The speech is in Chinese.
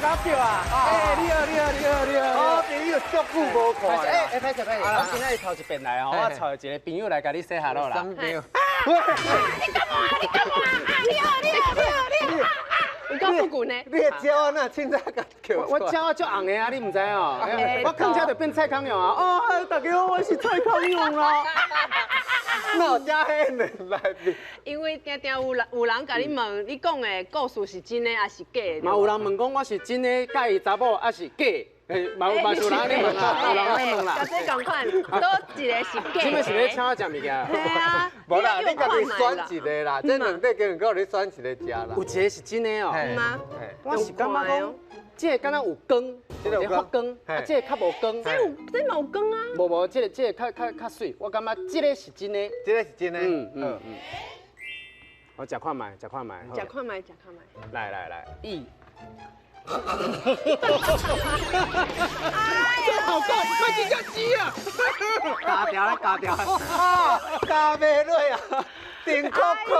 搞笑啊！哎，你好，你好，你好，你好。哦，朋友足久无看啦。哎，歹势歹势，我今仔头一遍来哦，我找一个朋友来甲你 say hello 啦。什么朋友？你干嘛？你干嘛？你好，你好，你好，你好！你讲复古呢？你的鸟那凊彩甲叫我鸟足红的啊，你唔知哦？我囥遮就变蔡康永啊！哦，大家好，我是蔡康永啦。那有加迄两来宾。因为定定有人甲你问，你讲的故事是真的还是假的？嘛有人问讲我是真的介意查某，还是假？诶，嘛有人咧问啦，有人咧问啦。甲这共款，都一个是假的。今麦是咧请我食物件？系啊，无啦，你家己选一一个啦，这两块根本够你选一个食啦有。一个是真的哦。吗？我是感觉讲，这个敢若有光，这个有光发光，啊，这个较无光。这冇光啊。无，这个较水，我感觉这个是真的。这个是真的。我食看卖，食看卖。食看卖，食看卖。来，一。这哎好高，快点叫鸡啊！加掉了，加掉了。啊，加袂落啊，顶扣扣。